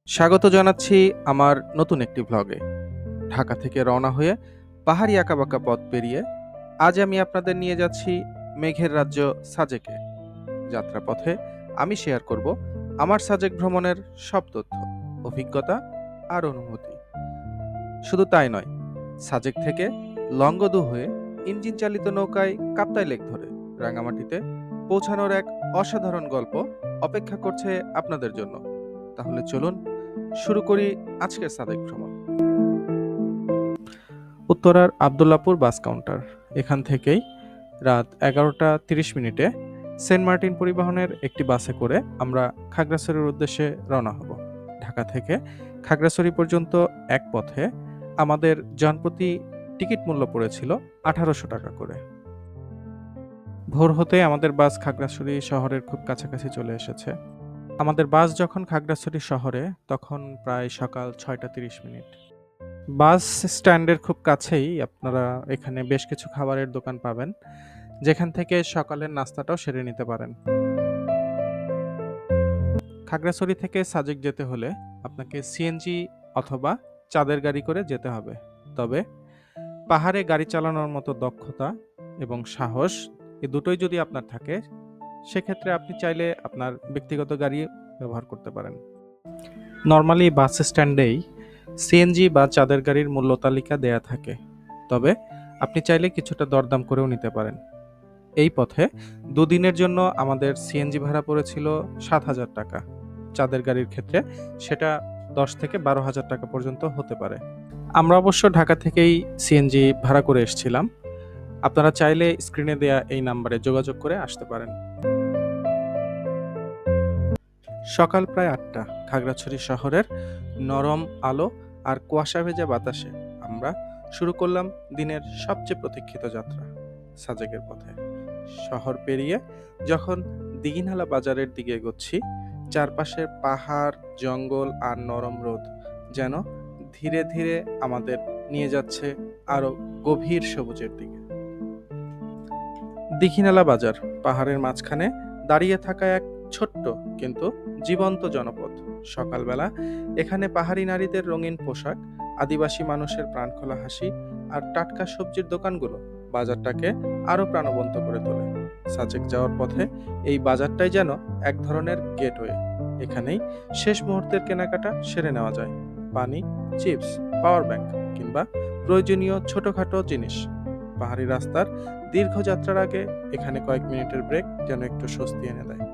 স্বাগত জানাচ্ছি আমার নতুন একটি ভ্লগে। ঢাকা থেকে রওনা হয়ে পাহাড়ি আঁকাবাঁকা পথ পেরিয়ে আজ আমি আপনাদের নিয়ে যাচ্ছি মেঘের রাজ্য সাজেকে। যাত্রাপথে আমি শেয়ার করব আমার সাজেক ভ্রমণের সব তথ্য, অভিজ্ঞতা আর অনুভূতি। শুধু তাই নয়, সাজেক থেকে লংগদু হয়ে ইঞ্জিন চালিত নৌকায় কাপ্তাই লেক ধরে রাঙামাটিতে পৌঁছানোর এক অসাধারণ গল্প অপেক্ষা করছে আপনাদের জন্য। তাহলে চলুন শুরু করি আজকের সাজেক ভ্রমণ। উত্তরার আবদুল্লাপুর বাস কাউন্টার, এখান থেকেই রাত 11টা 30 মিনিটে সেন্ট মার্টিন পরিবহনের একটি বাসে করে আমরা খাগড়াছড়ির উদ্দেশ্যে রওনা হব। ঢাকা থেকে খাগড়াছড়ি পর্যন্ত এক পথে আমাদের জনপ্রতি টিকিট মূল্য পড়েছিল 1800 টাকা করে। ভোর হতে আমাদের বাস খাগড়াছড়ি শহরের খুব কাছাকাছি চলে এসেছে। আমাদের বাস যখন খাগড়াছড়ি শহরে, তখন প্রায় সকাল 6টা 30 মিনিট। বাস স্ট্যান্ডের খুব কাছেই আপনারা এখানে বেশ কিছু খাবারের দোকান পাবেন, যেখান থেকে সকালের নাস্তাটাও সেরে নিতে পারেন। খাগড়াছড়ি থেকে সাজেক যেতে হলে আপনাকে সিএনজি অথবা চাঁদের গাড়ি করে যেতে হবে। তবে পাহাড়ে গাড়ি চালানোর মতো দক্ষতা এবং সাহস, এই দুটোই যদি আপনার থাকে, সেক্ষেত্রে আপনি চাইলে আপনার ব্যক্তিগত গাড়ি ব্যবহার করতে পারেন। নর্মালি বাস স্ট্যান্ডেই সিএনজি বা চাঁদের গাড়ির মূল্য তালিকা দেয়া থাকে, তবে আপনি চাইলে কিছুটা দরদাম করেও নিতে পারেন। এই পথে দুদিনের জন্য আমাদের সিএনজি ভাড়া পড়েছিল 7,000 টাকা। চাঁদের গাড়ির ক্ষেত্রে সেটা 10 থেকে 12,000 টাকা পর্যন্ত হতে পারে। আমরা অবশ্য ঢাকা থেকেই সিএনজি ভাড়া করে এসেছিলাম। আপনারা চাইলে স্ক্রিনে দেয়া এই নাম্বারে যোগাযোগ করে আসতে পারেন। সকাল প্রায় 8টা, খাগড়াছড়ি শহরের নরম আলো আর কুয়াশা ভেজা বাতাসে আমরা শুরু করলাম দিনের সবচেয়ে প্রতীক্ষিত যাত্রা, সাজেকের পথে। শহর পেরিয়ে যখন দিঘিনালা বাজারের দিকে এগোচ্ছি, চারপাশের পাহাড়, জঙ্গল আর নরম রোদ যেন ধীরে ধীরে আমাদের নিয়ে যাচ্ছে আরো গভীর সবুজের দিকে। দিঘিনালা বাজার পাহাড়ের মাঝখানে দাঁড়িয়ে থাকা এক ছোট্ট কিন্তু জীবন্ত জনপদ। সকালবেলা এখানে পাহাড়ি নারীদের রঙিন পোশাক, আদিবাসী মানুষের প্রাণখোলা হাসি আর টাটকা সবজির দোকানগুলো বাজারটাকে আরো প্রাণবন্ত করে তোলে। সাজেক যাওয়ার পথে এই বাজারটাই যেন এক ধরনের গেটওয়ে। এখানেই শেষ মুহূর্তের কেনাকাটা সেরে নেওয়া যায়। পানি, চিপস, পাওয়ার ব্যাংক কিংবা প্রয়োজনীয় ছোটখাটো জিনিস। পাহাড়ি রাস্তার দীর্ঘ যাত্রার আগে এখানে কয়েক মিনিটের ব্রেক যেন একটু স্বস্তি এনে দেয়।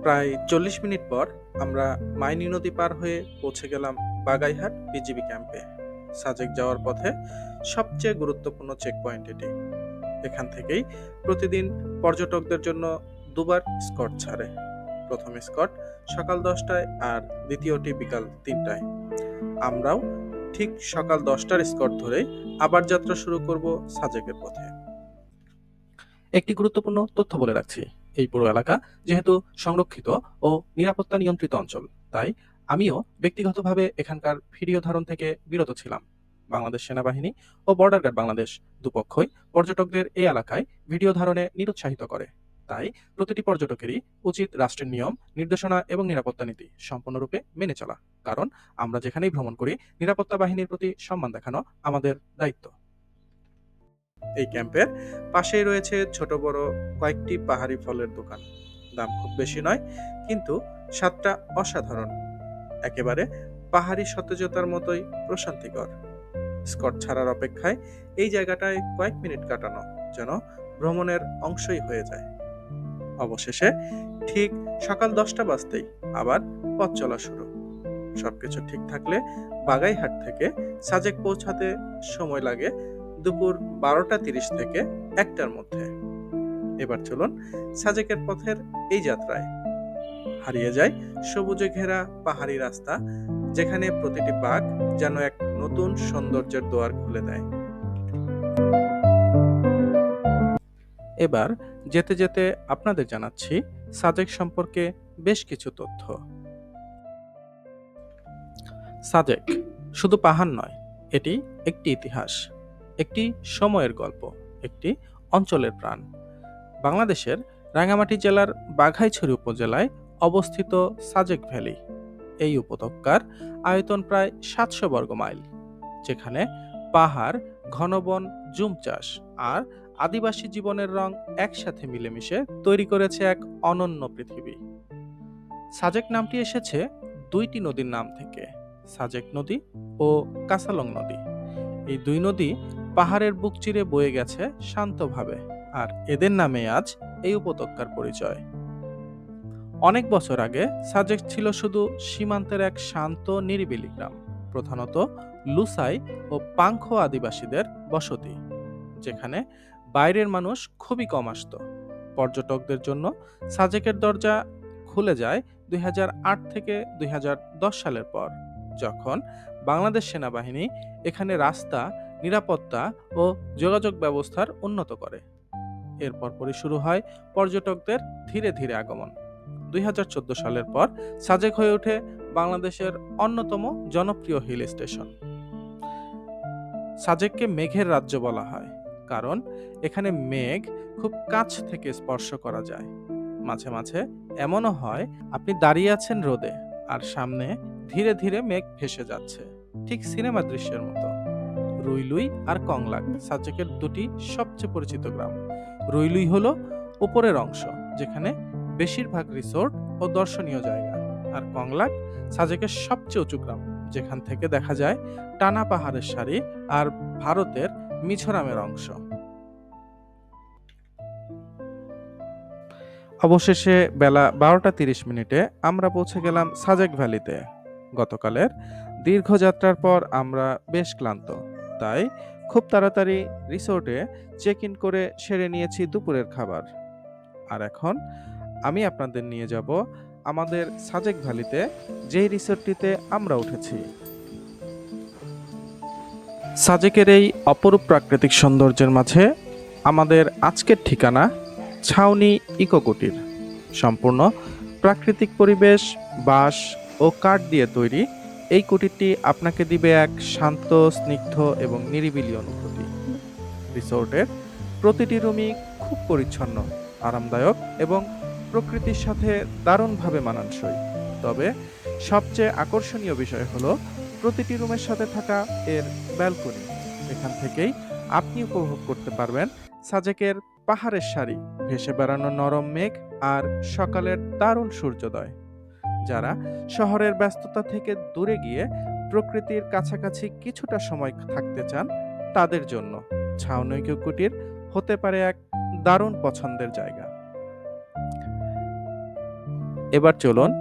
প্রায় 40 মিনিট পর আমরা মাইনী নদী পার হয়ে পৌঁছে গেলাম বাগাইহাট বিজিবি ক্যাম্পে। সাজেক যাওয়ার পথে সবচেয়ে গুরুত্বপূর্ণ চেক পয়েন্ট এটি। এখান থেকেই প্রতিদিন পর্যটকদের জন্য দুবার স্কট ছাড়ে। প্রথম স্কট সকাল 10টায় আর দ্বিতীয়টি বিকাল 3টায়। আমরাও ঠিক সকাল 10টার স্কট ধরে আবার যাত্রা শুরু করব সাজেকের পথে। একটি গুরুত্বপূর্ণ তথ্য বলে রাখছি, এই পুরো এলাকা যেহেতু সংরক্ষিত ও নিরাপত্তা নিয়ন্ত্রিত অঞ্চল, তাই আমিও ব্যক্তিগতভাবে এখানকার ভিডিও ধারণ থেকে বিরত ছিলাম। বাংলাদেশ সেনাবাহিনী ও বর্ডার গার্ড বাংলাদেশ দুপক্ষই পর্যটকদের এই এলাকায় ভিডিও ধারণে নিরুৎসাহিত করে। তাই প্রতিটি পর্যটকেরই উচিত রাষ্ট্রের নিয়ম, নির্দেশনা এবং নিরাপত্তা নীতি সম্পূর্ণরূপে মেনে চলা, কারণ আমরা যেখানেই ভ্রমণ করি, নিরাপত্তা বাহিনীর প্রতি সম্মান দেখানো আমাদের দায়িত্ব। এই ক্যাম্পের পাশেই রয়েছে ছোট বড় কয়েকটি পাহাড়ি ফলের দোকান। দাম খুব বেশি নয়, কিন্তু স্বাদটা অসাধারণ, একেবারে পাহাড়ি সতেজতার মতোই প্রশান্তিকর। স্কট ছাড়ার অপেক্ষায় এই জায়গাটায় কয়েক মিনিট কাটানো যেন ভ্রমণের অংশই হয়ে যায়। অবশেষে ঠিক সকাল 10টা বাজতেই আবার পথ চলা শুরু। সবকিছু ঠিক থাকলে বাগাইহাট থেকে সাজেক পৌঁছাতে সময় লাগে দুপুর 12টা 30 থেকে 1টার মধ্যে। এবার চলুন সাজেকের পথের এই যাত্রায় হারিয়ে যায় সবুজে ঘেরা পাহাড়ি রাস্তা, যেখানে প্রতিটি বাঁক যেন এক নতুন সৌন্দর্যের দুয়ার খুলে দেয়। এবার যেতে যেতে আপনাদের জানাচ্ছি সাজেক সম্পর্কে বেশ কিছু তথ্য। সাজেক শুধু পাহাড় নয়, এটি একটি ইতিহাস, একটি সময়ের গল্প, একটি অঞ্চলের প্রাণ। বাংলাদেশের রাঙ্গামাটি জেলার বাঘাইছড়ি উপজেলায় অবস্থিত সাজেক ভ্যালি। এই উপত্যকার আয়তন প্রায় ৭০০ বর্গ মাইল, যেখানে পাহাড়, ঘন বন, জুম চাষ আর আদিবাসী জীবনের রং একসাথে মিলেমিশে তৈরি করেছে এক অনন্য পৃথিবী। সাজেক নামটি এসেছে দুইটি নদীর নাম থেকে, সাজেক নদী ও কাসালং নদী। এই দুই নদী পাহাড়ের বুক চিরে বয়ে গেছে শান্তভাবে, আর এদের নামে আজ এই উপত্যকার পরিচয়। অনেক বছর আগে সাজেক ছিল শুধু সীমান্তের এক শান্ত নিরিবিলি গ্রাম, প্রধানত লুসাই ও পাংখো আদিবাসীদের বসতি, যেখানে বাইরের মানুষ খুবই কম আসত। পর্যটকদের জন্য সাজেকের দরজা খুলে যায় ২০০৮ থেকে ২০১০ সালের পর, যখন বাংলাদেশ সেনাবাহিনী এখানে রাস্তা, নিরাপত্তা ও যোগাযোগ ব্যবস্থার উন্নত করে। এরপর পরই শুরু হয় পর্যটকদের ধীরে ধীরে আগমন। ২০১৪ সালের পর সাজেক হয়ে ওঠে বাংলাদেশের অন্যতম জনপ্রিয় হিল স্টেশন। সাজেককে মেঘের রাজ্য বলা হয়, কারণ এখানে মেঘ খুব কাছ থেকে স্পর্শ করা যায়। মাঝে মাঝে এমনও হয় আপনি দাঁড়িয়ে আছেন রোদে, আর সামনে ধীরে ধীরে মেঘ ভেসে যাচ্ছে, ঠিক সিনেমা দৃশ্যের মতো। রুইলুই আর কংলাক সাজেকের দুটি সবচেয়ে পরিচিত গ্রাম। রুইলুই হলো উপরের অংশ, যেখানে বেশিরভাগ রিসোর্ট ও দর্শনীয় জায়গা, আর কংলাক সাজেকের সবচেয়ে উঁচু গ্রাম, যেখান থেকে দেখা যায় টানা পাহাড়ের সারি আর ভারতের মিজোরামের অংশ। অবশেষে বেলা ১২টা ৩০ মিনিটে আমরা পৌঁছে গেলাম সাজেক ভ্যালিতে। গতকালের দীর্ঘ যাত্রার পর আমরা বেশ ক্লান্ত, তাই খুব তাড়াতাড়ি রিসোর্টে চেক ইন করে সেরে নিয়েছি দুপুরের খাবার। আর এখন আমি আপনাদের নিয়ে যাব আমাদের সাজেক ভ্যালিতে, যেই রিসোর্টটিতে আমরা উঠেছি। সাজেকের এই অপরূপ প্রাকৃতিক সৌন্দর্যের মাঝে আমাদের আজকের ঠিকানা ছাউনি ইকো কুটির। সম্পূর্ণ প্রাকৃতিক পরিবেশ, বাঁশ ও কাঠ দিয়ে তৈরি এই কুটিরটি আপনাকে দিবে এক শান্ত, স্নিগ্ধ এবং নিরিবিলি অনুভূতি। রিসোর্টের প্রতিটি রুমই খুব পরিচ্ছন্ন, আরামদায়ক এবং প্রকৃতির সাথে দারুণভাবে মানানসই। তবে সবচেয়ে আকর্ষণীয় বিষয় হলো প্রতিটি রুমের সাথে থাকা এর ব্যালকনি। এখান থেকেই আপনি উপভোগ করতে পারবেন সাজেকের পাহাড়ের সারি, ভেসে বেড়ানো নরম মেঘ আর সকালের দারুণ সূর্যোদয়। যারা শহরের ব্যস্ততা থেকে দূরে গিয়ে প্রকৃতির কাছাকাছি কিছুটা সময় থাকতে চান, তাদের জন্য ছাউনি কুটির হতে পারে এক দারুণ পছন্দের জায়গা। এবার চলুন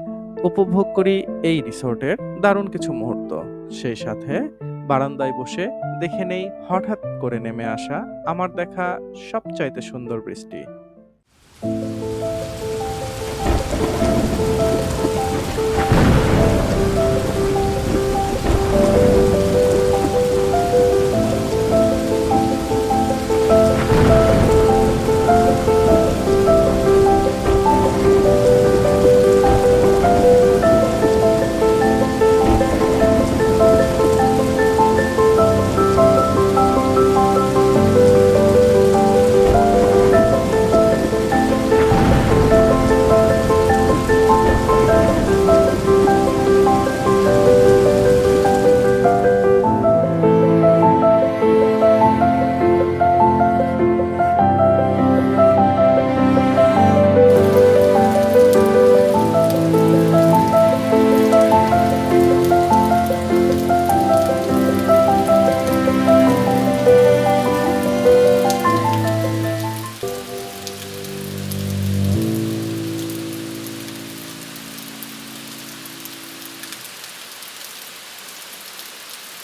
উপভোগ করি এই রিসোর্টের দারুণ কিছু মুহূর্ত। সেই সাথে বারান্দায় বসে দেখে নেই হঠাৎ করে নেমে আসা আমার দেখা সবচাইতে সুন্দর বৃষ্টি।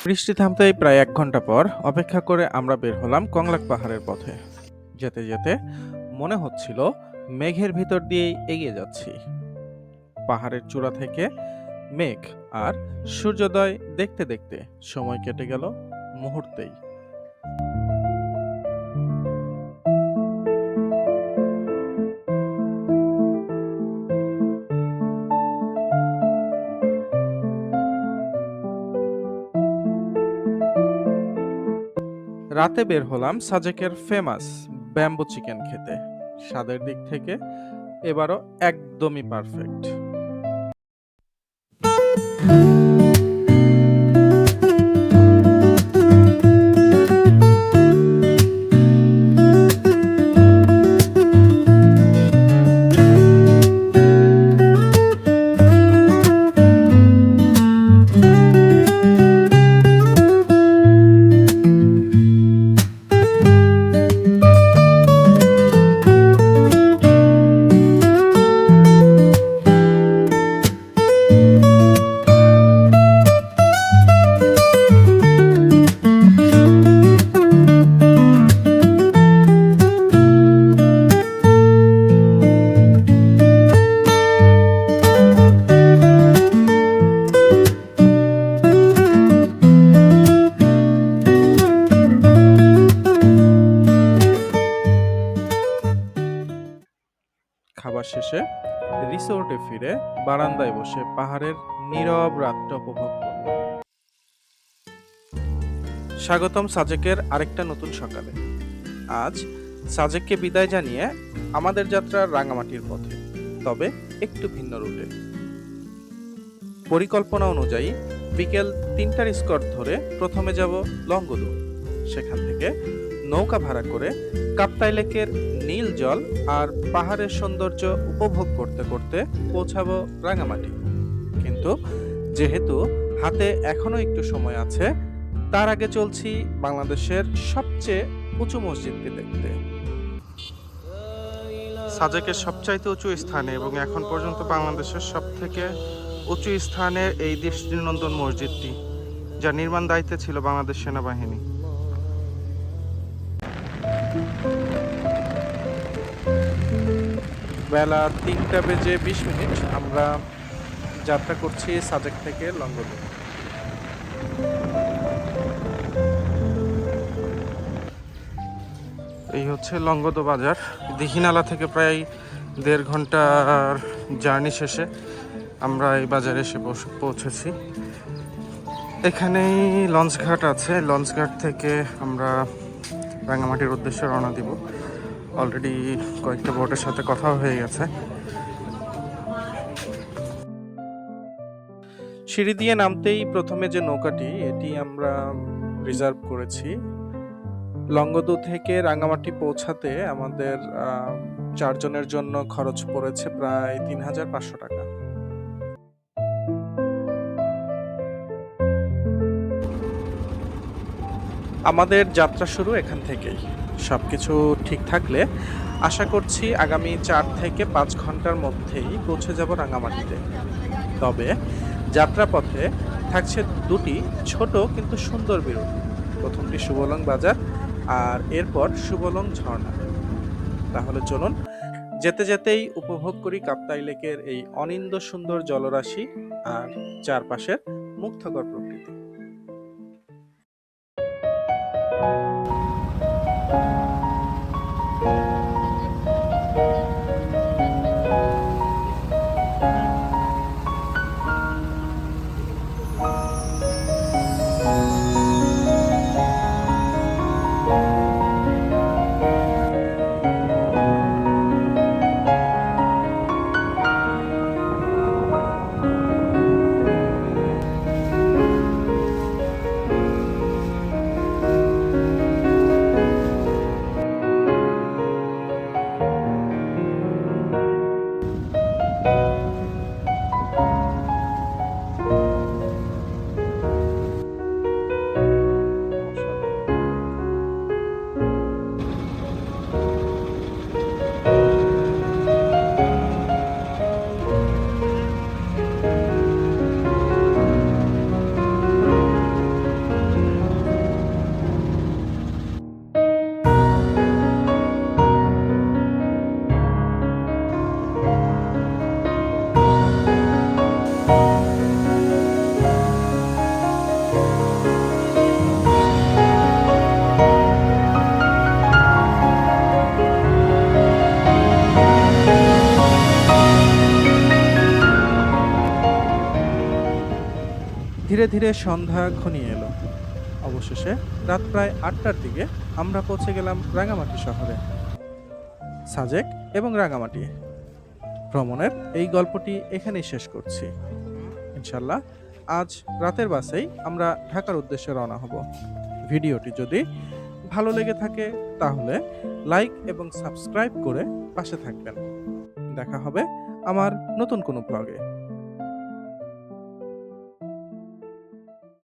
বৃষ্টি থামতেই প্রায় ১ ঘন্টা পর অপেক্ষা করে আমরা বের হলাম কংলাক পাহাড়ের পথে। যেতে যেতে মনে হচ্ছিল মেঘের ভিতর দিয়েই এগিয়ে যাচ্ছি। পাহাড়ের চূড়া থেকে মেঘ আর সূর্যোদয় দেখতে দেখতে সময় কেটে গেল মুহূর্তেই। রাতে বের হলাম সাজেকের ফেমাস ব্যাম্বো চিকেন খেতে। স্বাদের দিক থেকে এবারও একদমই পারফেক্ট। খাবার শেষে রিসোর্টে ফিরে বারান্দায় বসে পাহাড়ের নীরব রাতটা উপভোগ করলাম। স্বাগতম সাজেকের আরেকটা নতুন সকালে। আজ সাজেককে বিদায় জানিয়ে আমাদের যাত্রা রাঙামাটির পথে, তবে একটু ভিন্ন রুটে। পরিকল্পনা অনুযায়ী বিকেল ৩টার স্কট ধরে প্রথমে যাব লংগদু। সেখান থেকে নৌকা ভাড়া করে কাপ্তাই লেকের নীল জল আর পাহাড়ের সৌন্দর্য উপভোগ করতে করতে পৌঁছাবো রাঙামাটি। কিন্তু যেহেতু হাতে এখনো একটু সময় আছে, তার আগে চলছি বাংলাদেশের সবচেয়ে উঁচু মসজিদকে দেখতে। সাজেকের সবচাইতে উঁচু স্থানে এবং এখন পর্যন্ত বাংলাদেশের সবথেকে উঁচু স্থানে এই দৃষ্টিনন্দন মসজিদটি, যার নির্মাণ দায়িত্বে ছিল বাংলাদেশ সেনাবাহিনী। বেলা ৩:২০ আমরা যাত্রা করছি সাজেক থেকে লংগদু। এই হচ্ছে লংগদু বাজার। দীঘিনালা থেকে প্রায় ১.৫ ঘন্টার জার্নি শেষে আমরা এই বাজারে এসে পৌঁছেছি। এখানেই লঞ্চঘাট আছে। লঞ্চঘাট থেকে আমরা রাঙামাটির উদ্দেশ্যে রওনা দিব। অলরেডি কয়েকটা বোটের সাথে কথাও হয়ে গেছে। সিঁড়ি দিয়ে নামতেই প্রথমে যে নৌকাটি, এটি আমরা রিজার্ভ করেছি। লংগদু থেকে রাঙামাটি পৌঁছাতে আমাদের ৪ জনের জন্য খরচ পড়েছে প্রায় ৩,৫০০ টাকা। আমাদের যাত্রা শুরু এখান থেকেই। সবকিছু ঠিক থাকলে আশা করছি আগামী ৪ থেকে ৫ ঘন্টার মধ্যেই পৌঁছে যাব রাঙামাটিতে। তবে যাত্রাপথে থাকছে দুটি ছোট কিন্তু সুন্দর বিরতি। প্রথমটি সুবলং বাজার, আর এরপর সুবলং ঝর্ণা। তাহলে চলুন যেতে যেতেই উপভোগ করি কাপ্তাই লেকের এই অনিন্দ্য সুন্দর জলরাশি আর চারপাশের মুগ্ধকর প্রকৃতি। ধীরে ধীরে সন্ধ্যা ঘনিয়ে এলো। অবশেষে রাত প্রায় ৮টার দিকে আমরা পৌঁছে গেলাম রাঙামাটি শহরে। সাজেক এবং রাঙামাটি ভ্রমণের এই গল্পটি এখানেই শেষ করছি। ইনশাল্লাহ আজ রাতের বাসেই আমরা ঢাকার উদ্দেশ্যে রওনা হব। ভিডিওটি যদি ভালো লেগে থাকে তাহলে লাইক এবং সাবস্ক্রাইব করে পাশে থাকবেন। দেখা হবে আমার নতুন কোনো ব্লগে।